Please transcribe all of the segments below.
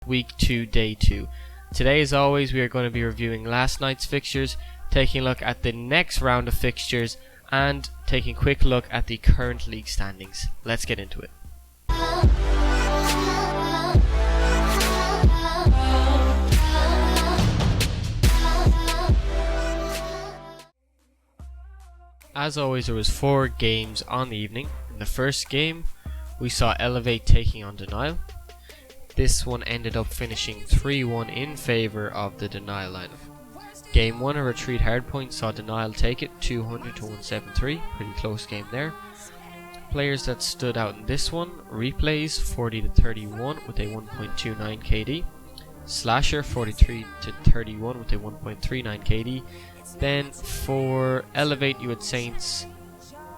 week 2, day 2. Today, as always, we are going to be reviewing last night's fixtures, taking a look at the next round of fixtures, and taking a quick look at the current league standings. Let's get into it. As always, there was 4 games on the evening. In the first game, we saw Elevate taking on Denial. This one ended up finishing 3-1 in favour of the Denial lineup. Game 1, a retreat hardpoint, saw Denial take it 200 to 173. Pretty close game there. Players that stood out in this one: Replays 40 to 31 with a 1.29 KD. Slasher 43 to 31 with a 1.39 KD. Then for Elevate, you had Saints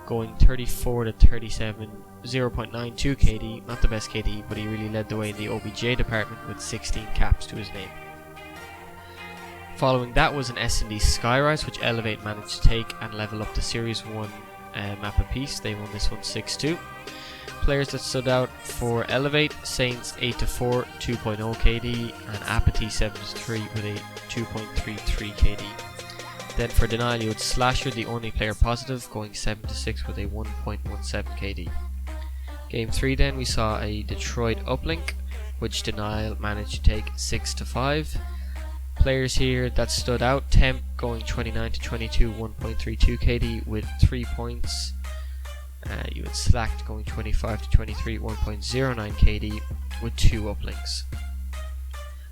going 34 to 37, 0.92 KD. Not the best KD, but he really led the way in the OBJ department with 16 caps to his name. Following that was an S&D Skyrise, which Elevate managed to take and level up the Series 1 map apiece. They won this one 6-2. Players that stood out for Elevate: Saints 8 to 4, 2.0 KD, and Apathy 7 to 3 with a 2.33 KD. Then for Denial, you had Slasher, the only player positive, going 7 to 6 with a 1.17 KD. Game 3 then, we saw a Detroit uplink, which Denial managed to take 6 to 5. Players here that stood out: Temp going 29 to 22, 1.32 KD with 3 points. You had Slacked going 25 to 23, 1.09 KD with 2 uplinks.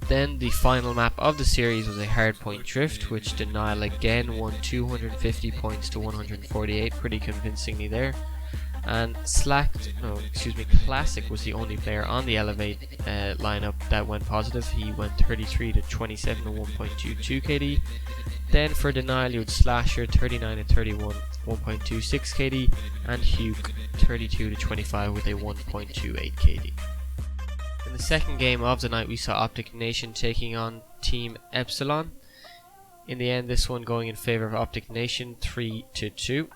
Then the final map of the series was a hardpoint drift, which Denial again won 250 points to 148, pretty convincingly there. And Classic was the only player on the Elevate lineup that went positive. He went 33 to 27 to 1.22 KD. Then for Denial, you had Slasher 39 to 31, 1.26 KD, and Huke 32 to 25 with a 1.28 KD. In the second game of the night, we saw Opticnation taking on Team Epsilon. In the end, this one going in favour of Opticnation 3-2.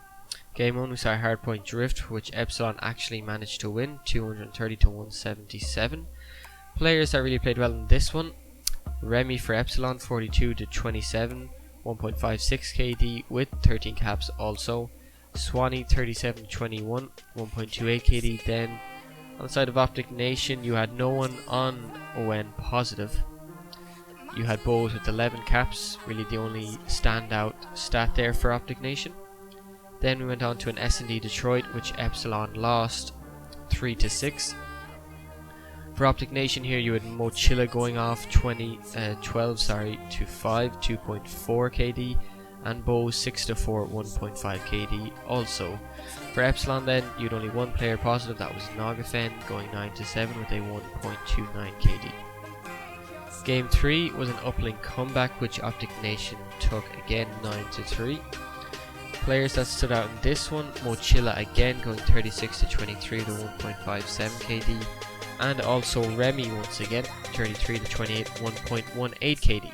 Game 1, we saw a hardpoint drift, which Epsilon actually managed to win 230 to 177. Players that really played well in this one: Remy for Epsilon 42 to 27, 1.56 KD with 13 caps also. Swanee 37 to 21, 1.28 KD. Then on the side of Opticnation, you had no one on ON positive. You had Bose with 11 caps, really the only standout stat there for Opticnation. Then we went on to an S&D Detroit, which Epsilon lost 3-6. For Opticnation here, you had Mochilla going off 12 to 5, 2.4 KD, and Bose 6 to 4, 1.5 KD also. For Epsilon then, you had only one player positive, that was Nagafen, going 9 to 7 with a 1.29 KD. Game 3 was an uplink comeback, which Opticnation took again 9 to 3. Players that stood out in this one: Mochilla again going 36 to 23 to 1.57 KD, and also Remy once again 33 to 28, 1.18 KD.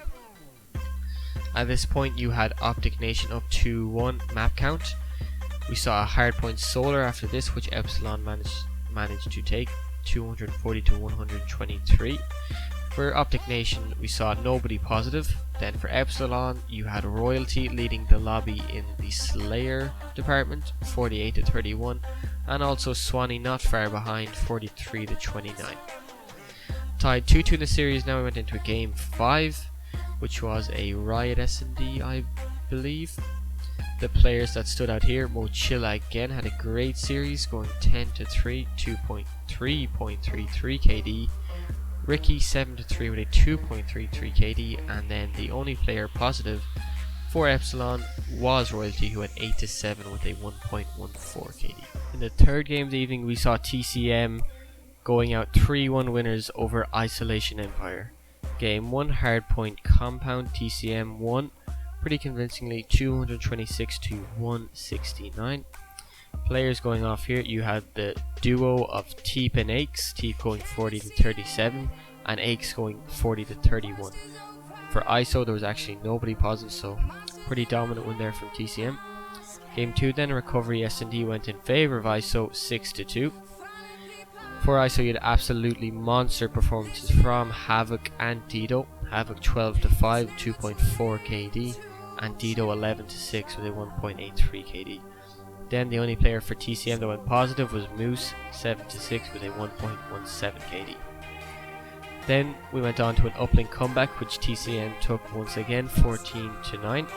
At this point, you had Opticnation up 2-1 map count. We saw a hardpoint Solar after this, which Epsilon managed to take 240 to 123. For Opticnation, we saw nobody positive. Then for Epsilon, you had Royalty leading the lobby in the Slayer department 48 to 31, and also Swanee not far behind 43 to 29. Tied 2-2 in the series. Now we went into Game 5, which was a Riot S&D, I believe. The players that stood out here: Mochilla again had a great series, going 10 to 3, 2.33 KD. Ricky 7 to 3 with a 2.33 KD, and then the only player positive for Epsilon was Royalty, who had 8 to 7 with a 1.14 KD. In the third game of the evening, we saw TCM going out 3-1 winners over Isolation Empire. Game 1, hardpoint compound, TCM won pretty convincingly 226 to 169. Players going off here, you had the duo of Teep and Aches, Teep going 40 to 37 and Aches going 40 to 31. For ISO, there was actually nobody positive, so pretty dominant win there from TCM. Game 2 then, Recovery S&D went in favour of ISO 6 to 2. For ISO, you had absolutely monster performances from Havoc and Dido. Havoc 12-5, 2.4 KD, and Dido 11-6 with a 1.83 KD. Then the only player for TCM that went positive was Moose, 7-6 with a 1.17 KD. Then we went on to an uplink comeback, which TCM took once again, 14-9.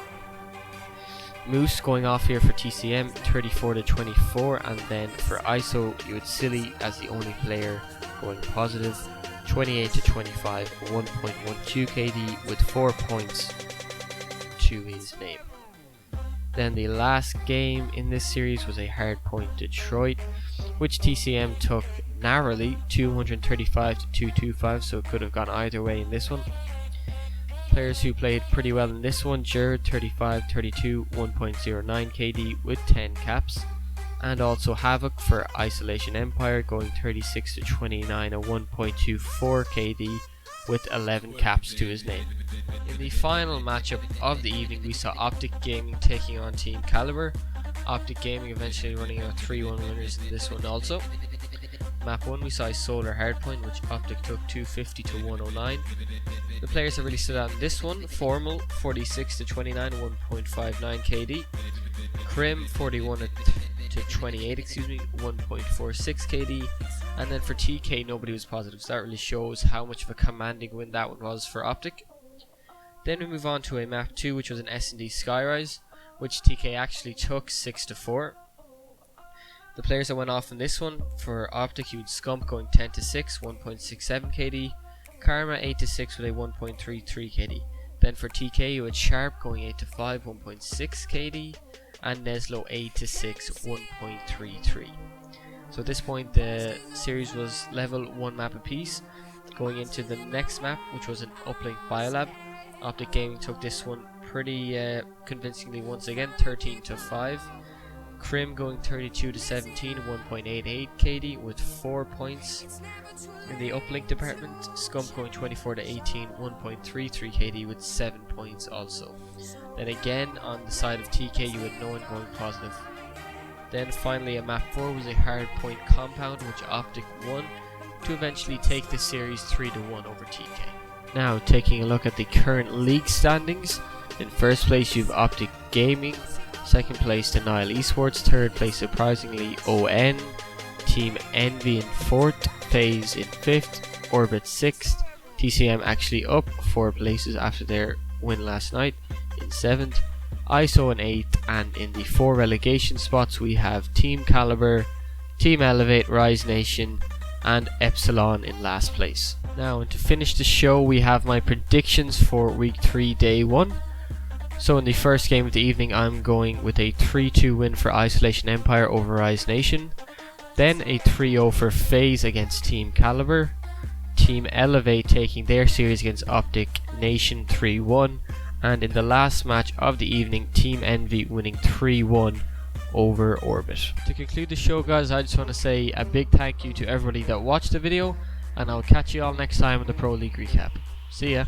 Moose going off here for TCM, 34-24, and then for ISO, you had Silly as the only player going positive, 28-25, 1.12 KD with 4 points to his name. Then the last game in this series was a Hardpoint Detroit, which TCM took narrowly, 235-225, so it could have gone either way in this one. Players who played pretty well in this one: Jared 35-32, 1.09 KD with 10 caps, and also Havoc for Isolation Empire going 36-29, a 1.24 KD with 11 caps to his name. In the final matchup of the evening, we saw Optic Gaming taking on Team Kaliber. Optic Gaming eventually running out 3-1 winners in this one also. Map 1 we saw a Solar Hardpoint, which Optic took 250-109. The players that really stood out in this one: Formal 46-29, 1.59 KD. Krim 41-28, 1.46 KD. And then for TK, nobody was positive, so that really shows how much of a commanding win that one was for Optic. Then we move on to a map 2, which was an S&D Skyrise, which TK actually took 6-4. The players that went off in this one: for Optic, you had Scump going 10-6, 1.67 KD. Karma 8-6 with a 1.33 KD. Then for TK, you had Sharp going 8-5, 1.6 KD. And Neslo 8-6, 1.33. So at this point, the series was level 1 map apiece. Going into the next map, which was an Uplink Biolab, Optic Gaming took this one pretty convincingly once again, 13-5. Krim going 32-17, 1.88 KD with 4 points. In the uplink department, Scump going 24-18, 1.33 KD with 7 points also. Then again on the side of TK, you had no one going positive. Then finally a map 4 was a Hardpoint Compound, which Optic won to eventually take the series 3-1 over TK. Now taking a look at the current league standings. In first place you have Optic Gaming, second place Denial Esports, third place surprisingly ON, Team Envy in fourth, FaZe in fifth, Orbit sixth, TCM actually up 4 places after their win last night in seventh, ISO in eighth, and in the 4 relegation spots we have Team Kaliber, Team Elevate, Rise Nation, and Epsilon in last place. Now, and to finish the show, we have my predictions for week 3 day 1. So in the first game of the evening, I'm going with a 3-2 win for Isolation Empire over Rise Nation. Then a 3-0 for FaZe against Team Kaliber. Team Elevate taking their series against Opticnation 3-1. And in the last match of the evening, Team Envy winning 3-1 over Orbit. To conclude the show, guys, I just want to say a big thank you to everybody that watched the video, and I'll catch you all next time in the Pro League recap. See ya.